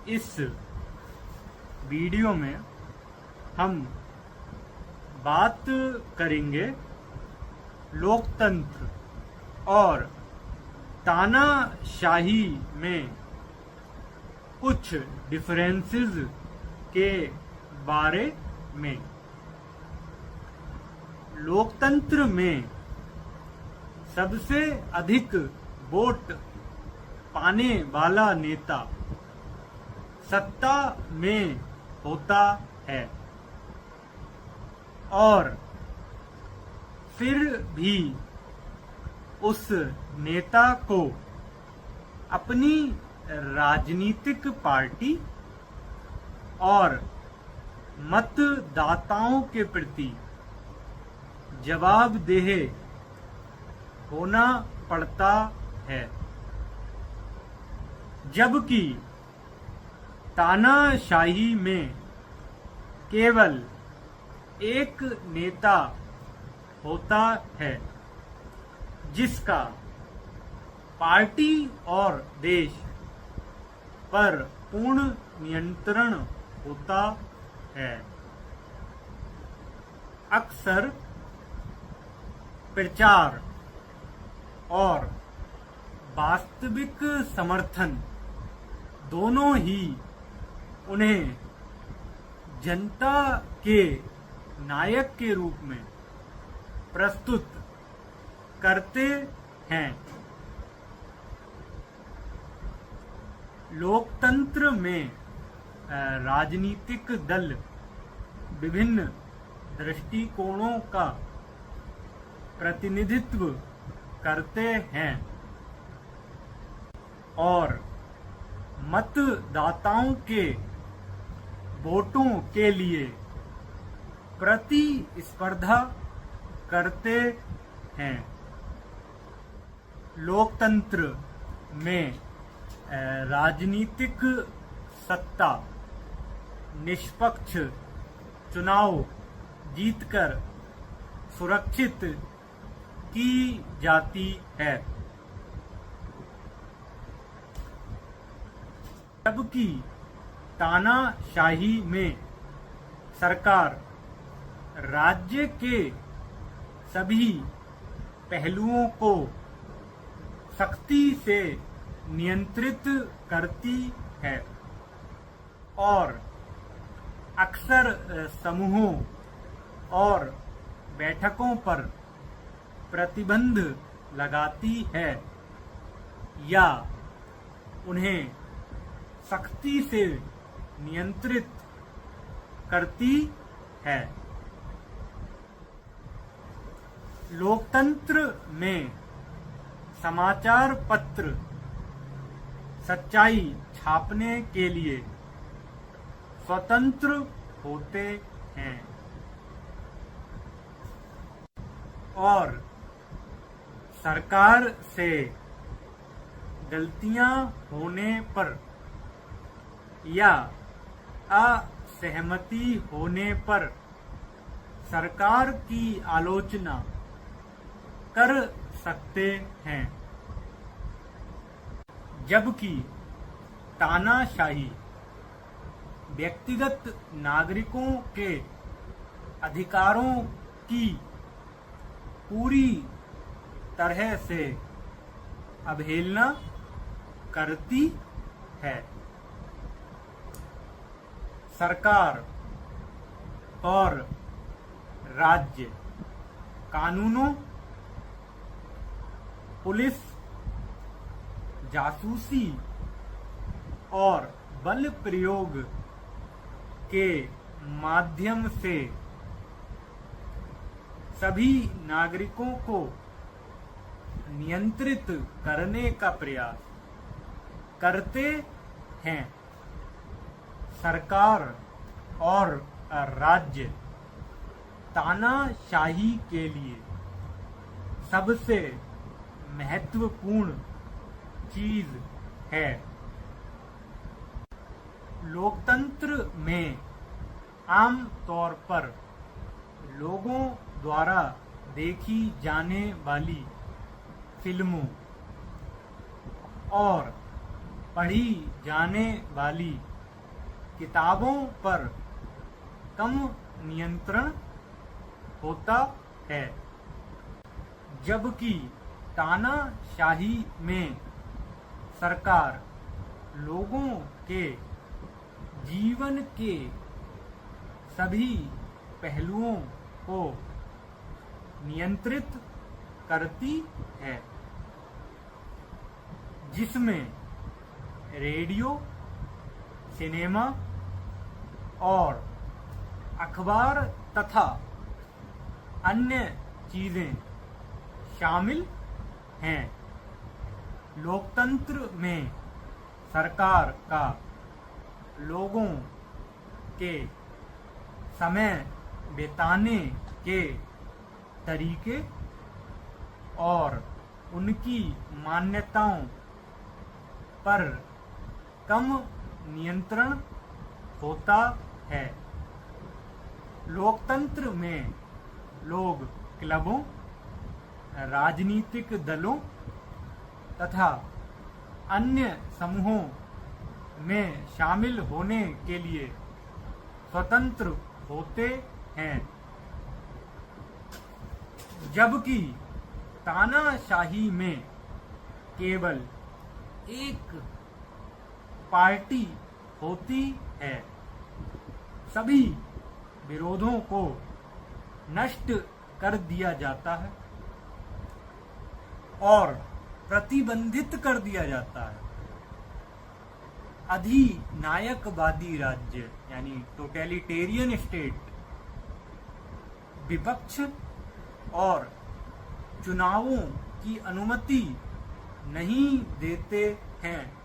इस वीडियो में हम बात करेंगे लोकतंत्र और तानाशाही में कुछ डिफरेंसेस के बारे में। लोकतंत्र में सबसे अधिक वोट पाने वाला नेता सत्ता में होता है और फिर भी उस नेता को अपनी राजनीतिक पार्टी और मतदाताओं के प्रति जवाबदेह होना पड़ता है, जबकि तानाशाही में केवल एक नेता होता है जिसका पार्टी और देश पर पूर्ण नियंत्रण होता है। अक्सर प्रचार और वास्तविक समर्थन दोनों ही उन्हें जनता के नायक के रूप में प्रस्तुत करते हैं। लोकतंत्र में राजनीतिक दल विभिन्न दृष्टिकोणों का प्रतिनिधित्व करते हैं और मतदाताओं के वोटों के लिए प्रतिस्पर्धा करते हैं। लोकतंत्र में राजनीतिक सत्ता निष्पक्ष चुनाव जीतकर सुरक्षित की जाती है, जबकि तानाशाही में सरकार राज्य के सभी पहलुओं को सख्ती से नियंत्रित करती है और अक्सर समूहों और बैठकों पर प्रतिबंध लगाती है या उन्हें सख्ती से नियंत्रित करती है। लोकतंत्र में समाचार पत्र सच्चाई छापने के लिए स्वतंत्र होते हैं और सरकार से गलतियां होने पर या असहमति होने पर सरकार की आलोचना कर सकते हैं, जबकि तानाशाही व्यक्तिगत नागरिकों के अधिकारों की पूरी तरह से अवहेलना करती है। सरकार और राज्य कानूनों, पुलिस, जासूसी और बल प्रयोग के माध्यम से सभी नागरिकों को नियंत्रित करने का प्रयास करते हैं। सरकार और राज्य तानाशाही के लिए सबसे महत्वपूर्ण चीज है। लोकतंत्र में आम तौर पर लोगों द्वारा देखी जाने वाली फिल्मों और पढ़ी जाने वाली किताबों पर कम नियंत्रण होता है, जबकि तानाशाही में सरकार लोगों के जीवन के सभी पहलुओं को नियंत्रित करती है, जिसमें रेडियो, सिनेमा और अखबार तथा अन्य चीजें शामिल हैं। लोकतंत्र में सरकार का लोगों के समय बिताने के तरीके और उनकी मान्यताओं पर कम नियंत्रण होता है। लोकतंत्र में लोग क्लबों, राजनीतिक दलों तथा अन्य समूहों में शामिल होने के लिए स्वतंत्र होते हैं, जबकि तानाशाही में केवल एक पार्टी होती है। सभी विरोधों को नष्ट कर दिया जाता है और प्रतिबंधित कर दिया जाता है। अधिनायकवादी राज्य यानी टोटलिटेरियन स्टेट विपक्ष और चुनावों की अनुमति नहीं देते हैं।